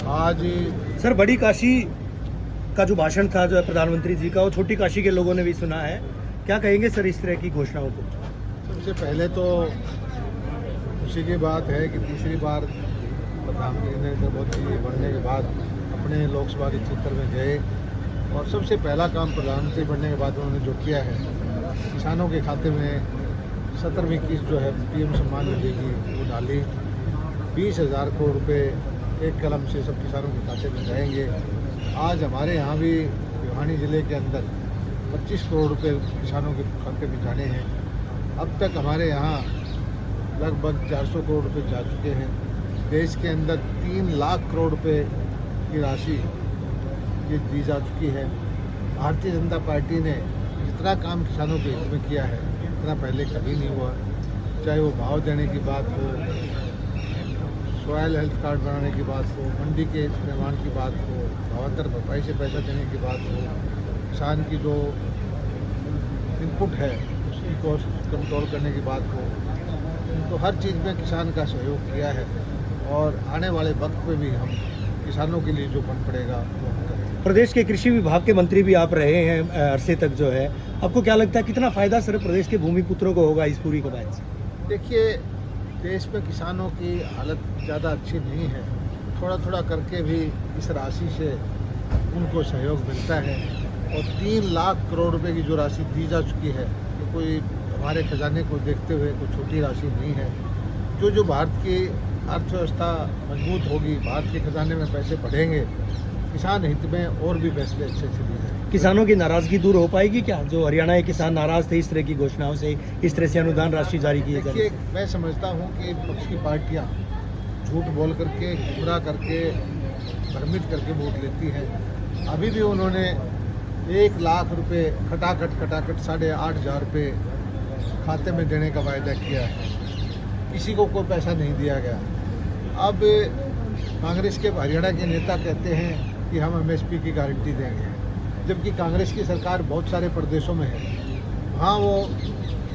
आज सर बड़ी काशी का जो भाषण था जो है प्रधानमंत्री जी का, वो छोटी काशी के लोगों ने भी सुना है। क्या कहेंगे सर इस तरह की घोषणाओं को? सबसे पहले तो खुशी की बात है कि तीसरी बार प्रधानमंत्री नरेंद्र मोदी बनने के बाद अपने लोकसभा के क्षेत्र में गए और सबसे पहला काम प्रधानमंत्री बनने के बाद उन्होंने जो किया है, किसानों के खाते में 17वीं किस्त जो है पीएम सम्मान निधि की वो डाली। 20,000 करोड़ रुपए एक कलम से सब किसानों के खाते में जाएंगे। आज हमारे यहाँ भी भिवानी ज़िले के अंदर 25 करोड़ रुपए किसानों के खाते में जाने हैं। अब तक हमारे यहाँ लगभग 400 करोड़ रुपए जा चुके हैं। देश के अंदर 3 लाख करोड़ रुपए की राशि ये दी जा चुकी है। भारतीय जनता पार्टी ने जितना काम किसानों के हित में किया है इतना पहले कभी नहीं हुआ। चाहे वो भाव देने की बात हो, सॉयल हेल्थ कार्ड बनाने की बात हो, मंडी के निर्माण की बात हो, भावांतर भरपाई से पैसा देने की बात हो, किसान की जो इनपुट है उसकी कॉस्ट कंट्रोल करने की बात हो, तो हर चीज़ में किसान का सहयोग किया है। और आने वाले वक्त में भी हम किसानों के लिए जो बन पड़ेगा वो हम करेंगे। प्रदेश के कृषि विभाग के मंत्री भी आप रहे हैं अरसे तक जो है, आपको क्या लगता है कितना फायदा सर प्रदेश के भूमिपुत्रों को होगा इस पूरी कवायद से? देखिए, देश में किसानों की हालत ज़्यादा अच्छी नहीं है। थोड़ा थोड़ा करके भी इस राशि से उनको सहयोग मिलता है और 3 लाख करोड़ रुपए की जो राशि दी जा चुकी है तो कोई हमारे खजाने को देखते हुए कोई छोटी राशि नहीं है। जो भारत की अर्थव्यवस्था मजबूत होगी, भारत के खजाने में पैसे बढ़ेंगे, किसान हित में और भी फैसले अच्छे से लिए जाएंगे। किसानों की नाराजगी दूर हो पाएगी क्या? जो हरियाणा के किसान नाराज थे इस तरह की घोषणाओं से, इस तरह से अनुदान राशि जारी की है। देखिए, मैं समझता हूँ कि पक्ष की पार्टियाँ झूठ बोल करके, गुमराह करके, भ्रमित करके वोट लेती है। अभी भी उन्होंने 1 लाख रुपए खटाखट 8,500 रुपये खाते में देने का वायदा किया है। किसी को कोई पैसा नहीं दिया गया। अब कांग्रेस के हरियाणा के नेता कहते हैं कि हम एमएसपी की गारंटी देंगे, जबकि कांग्रेस की सरकार बहुत सारे प्रदेशों में है, वहाँ वो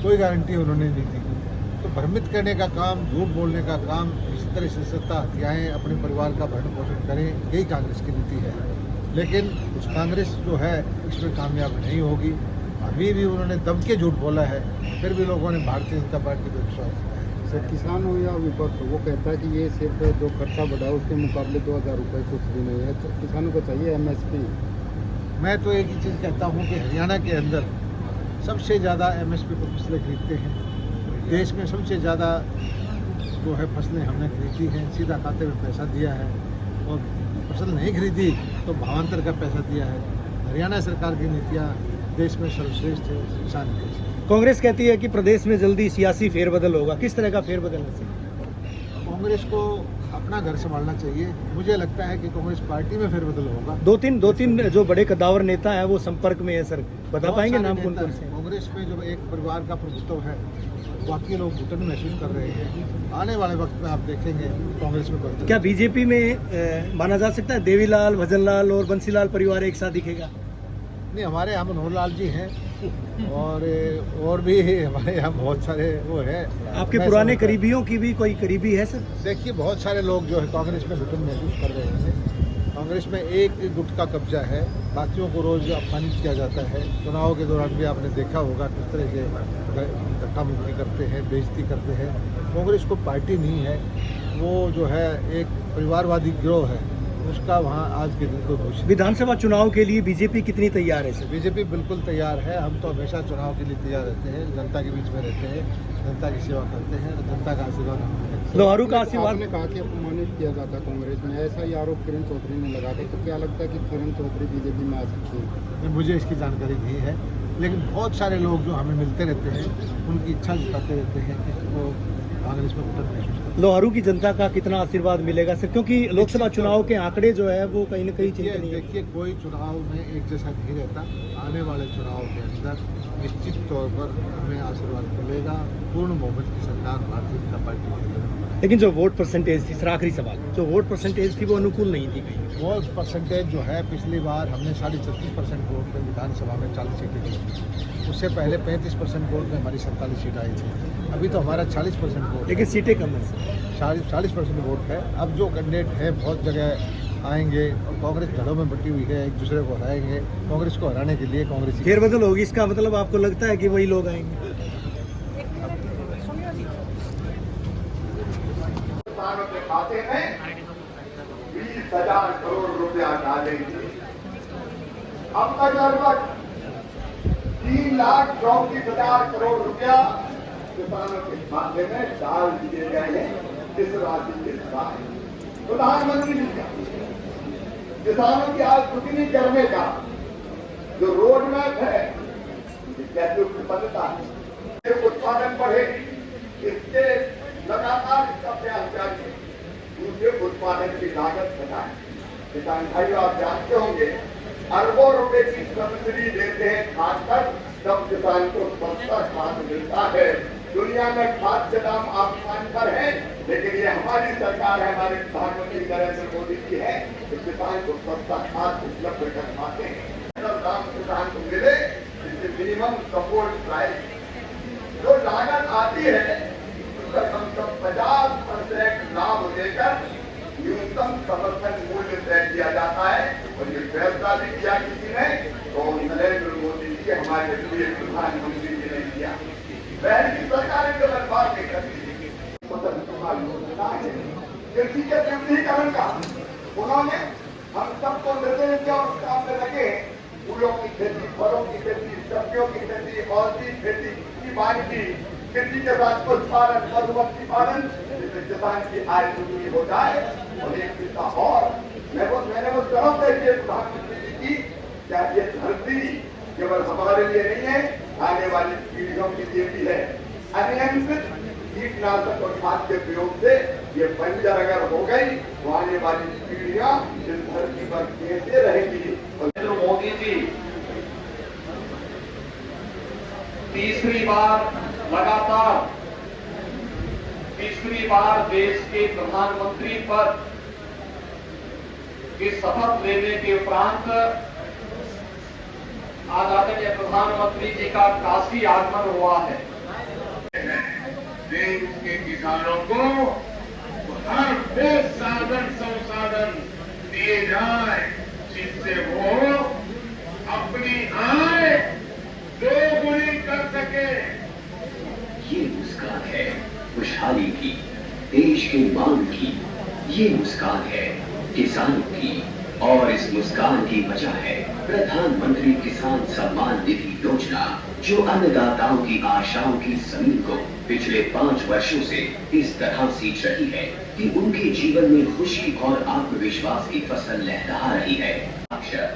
कोई गारंटी उन्होंने नहीं दी। तो भ्रमित करने का काम, झूठ बोलने का काम, इसी तरह से सत्ता हथियाएँ अपने परिवार का भरण पोषण करें, यही कांग्रेस की नीति है। लेकिन कांग्रेस जो है इसमें कामयाब नहीं होगी। अभी भी उन्होंने दम के झूठ बोला है, फिर भी लोगों ने भारतीय जनता पार्टी पर विश्वास किया है। सर, किसान हो या विपक्ष हो, वो कहता है कि ये सिर्फ जो खर्चा बढ़ा उसके मुकाबले 2,000 रुपये कुछ भी नहीं है। तो किसानों को चाहिए एमएसपी। मैं तो एक ही चीज़ कहता हूँ कि हरियाणा के अंदर सबसे ज़्यादा एमएसपी पर फसलें खरीदते हैं। देश में सबसे ज़्यादा जो है फसलें हमने खरीदी हैं, सीधा खाते में पैसा दिया है, और फसल नहीं खरीदी तो भावांतर का पैसा दिया है। हरियाणा सरकार की नीतियाँ देश में सर्वश्रेष्ठ है किसान के लिए। कांग्रेस कहती है कि प्रदेश में जल्दी सियासी फेरबदल होगा। किस तरह का फेरबदल है सर? कांग्रेस को अपना घर संभालना चाहिए। मुझे लगता है कि कांग्रेस पार्टी में फेरबदल होगा। दो तीन जो बड़े कद्दावर नेता हैं वो संपर्क में है सर, बता पाएंगे नाम कौन कौन से? कांग्रेस में जो एक परिवार का प्रभुत्व है, बाकी लोग घुटन महसूस कर रहे हैं। आने वाले वक्त में आप देखेंगे कांग्रेस में बदलाव। क्या बीजेपी में माना जा सकता है देवीलाल, भजनलाल और बंसीलाल परिवार एक साथ दिखेगा? नहीं, हमारे यहाँ मनोहर लाल जी हैं और भी हमारे यहाँ बहुत सारे वो है। आपके पुराने करीबियों की भी कोई करीबी है सर? देखिए, बहुत सारे लोग जो है कांग्रेस में घुटन महसूस कर रहे हैं। कांग्रेस में एक गुट का कब्जा है, बाकियों को रोज अपमानित किया जाता है। चुनाव के दौरान भी आपने देखा होगा किस तरह से धक्का मुक्की करते हैं, बेइज्जती करते हैं। कांग्रेस को पार्टी नहीं है, वो जो है एक परिवारवादी गिरोह है, उसका वहाँ आज के दिन को घोषित। विधानसभा चुनाव के लिए बीजेपी कितनी तैयार है सर? बीजेपी बिल्कुल तैयार है। हम तो हमेशा चुनाव के लिए तैयार रहते हैं, जनता के बीच में रहते हैं, जनता की सेवा करते हैं, जनता का आशीर्वाद हमें। लोहारू का आशीर्वाद ने कहा कि अपमानित किया जाता कांग्रेस में, ऐसा ही आरोप किरण चौधरी ने लगा दिया। तो क्या लगता है कि किरण चौधरी बीजेपी में आ सकती है? मुझे इसकी जानकारी नहीं है, लेकिन बहुत सारे लोग जो हमें मिलते रहते हैं उनकी इच्छा जताते रहते हैं कि वो कांग्रेस में घुटन महसूस करते हैं। लोहारू की जनता का कितना आशीर्वाद मिलेगा सर? क्योंकि लोकसभा चुनाव के आंकड़े जो है वो कहीं न कहीं चिंतनीय है। देखिए, कोई चुनाव में एक जैसा नहीं रहता। आने वाले चुनाव के अंदर निश्चित तौर पर हमें आशीर्वाद मिलेगा। पूर्ण बहुमत की सरकार भारतीय जनता पार्टी की। लेकिन जो वोट परसेंटेज थी सर, आखिरी सवाल, जो वोट परसेंटेज थी वो अनुकूल नहीं थी कहीं। वोट परसेंटेज जो है, पिछली बार हमने 36.5% वोट में विधानसभा में 40 सीटें जीती। उससे पहले 35% वोट में हमारी 47 सीट आई थी। अभी तो हमारा 40% वोट, लेकिन सीटें कम है सर। 40% वोट है। अब जो कैंडिडेट है बहुत जगह आएंगे और कांग्रेस धड़ों में बटी हुई है, एक दूसरे को हराएंगे। कांग्रेस को हराने के लिए कांग्रेस फेरबदल होगी, इसका मतलब आपको लगता है कि वही लोग आएंगे? किसानों के खाते में 20,000 करोड़ रुपया डालेंगे। अब तक लगभग 3,34,000 करोड़ रुपया किसानों के खाते में डाल दिए गए हैं। इस राशि के साथ प्रधानमंत्री जी का किसानों की आज दुगनी करने का जो रोड मैप है, कैसे उत्पन्नता है, उत्पादन बढ़ेगी, इसके लगातार इसका प्रयास जारी है। दूसरे उत्पादन की लागत घटाएं। किसान भाइयों, आप जानते होंगे अरबों रुपए की सब्सिडी देते हैं खाद पर, तब किसान को सस्ता खाद मिलता है। दुनिया में खाद के दाम आसमान पर है, लेकिन ये हमारी सरकार है, हमारे प्रधानमंत्री नरेंद्र मोदी जी है, तो किसान को सस्ता खाद उपलब्ध करवाते हैं। दाम किसान को मिले, इससे मिनिमम सपोर्ट प्राइस जो लागत आती है उसका कम से कम 50% लाभ देकर न्यूनतम समर्थन मूल्य तय किया जाता है। और ये फैसला भी किया किसी ने, तो नरेंद्र मोदी जी हमारे प्रिय प्रधानमंत्री जी ने किया। पहले की सरकार के दरबार में करती योजना है कृषि के विविधीकरण का, उन्होंने हम सबको निर्देश दिया और काम में लगे। फूलों की खेती, फलों की खेती, सब्जियों की खेती, औषधि खेती की वानिकी, कृषि के साथ उत्पादन, मधुमक्खी पालन, जिससे किसान की आय दुगनी हो जाए। और एक किस्सा और मैंने वो तरफ देखिए प्रधानमंत्री जी की, क्या ये धरती केवल हमारे लिए नहीं है, आने वाली पीढ़ियों के लिए भी है। अनियंत्रित कीटनाशक और खाद के प्रयोग से ये बंजर अगर हो गई तो आने वाली पीढ़ियां इस धरती पर कैसे रहेंगी। नरेंद्र मोदी जी तीसरी बार देश के प्रधानमंत्री पद की शपथ लेने के उपरांत आज आदरणीय प्रधानमंत्री जी का काशी आगमन हुआ है। देश के किसानों को हर वो साधन संसाधन दिए जाए जिससे वो अपनी आय दोगुनी कर सके। ये मुस्कान है खुशहाली की, देश के मांग की। ये मुस्कान है किसानों की, और इस मुस्कान की वजह है प्रधानमंत्री किसान सम्मान निधि योजना, जो अन्नदाताओं की आशाओं की जमीन को पिछले 5 वर्षों से इस तरह सींच रही है कि उनके जीवन में खुशी और आत्मविश्वास की फसल लहरा रही है। अक्षर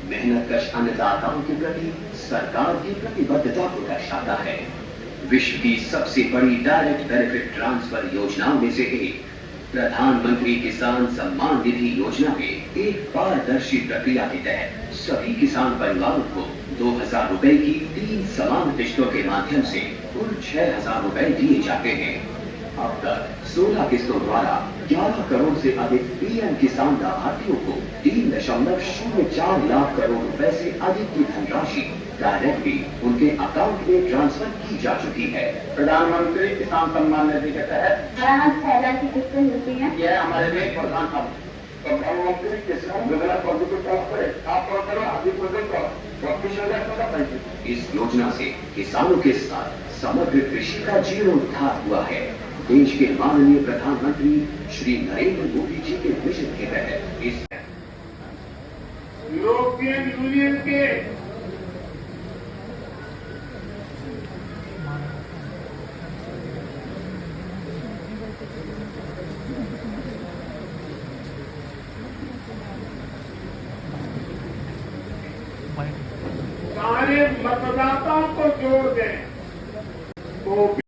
मेहनतकश अन्नदाताओं के प्रति सरकार की प्रतिबद्धता को दर्शाता है। विश्व की सबसे बड़ी डायरेक्ट बेनिफिट ट्रांसफर योजनाओं में से एक प्रधानमंत्री किसान सम्मान निधि योजना में एक पारदर्शी प्रक्रिया के तहत सभी किसान परिवारों को 2,000 रुपए की 3 समान किस्तों के माध्यम से कुल 6,000 रुपए दिए जाते हैं। अब तक 16 किस्तों द्वारा 11 करोड़ से अधिक पीएम किसान लाभार्थियों को 3.04 लाख करोड़ रुपए से अधिक की धनराशि डायरेक्टली उनके अकाउंट में ट्रांसफर की जा चुकी है। प्रधानमंत्री किसान सम्मान निधि के तहत 6,000 की किस्तें मिलती हैं। यह हमारे लिए प्रधान था। प्रधानमंत्री किसान योजना इस योजना से किसानों के साथ समग्र कृषि का जीर्णोद्धार हुआ है। देश के माननीय प्रधानमंत्री श्री नरेंद्र मोदी जी के मिशन के तहत इस यूरोपियन यूनियन के सारे मतदाताओं को जोड़ दें तो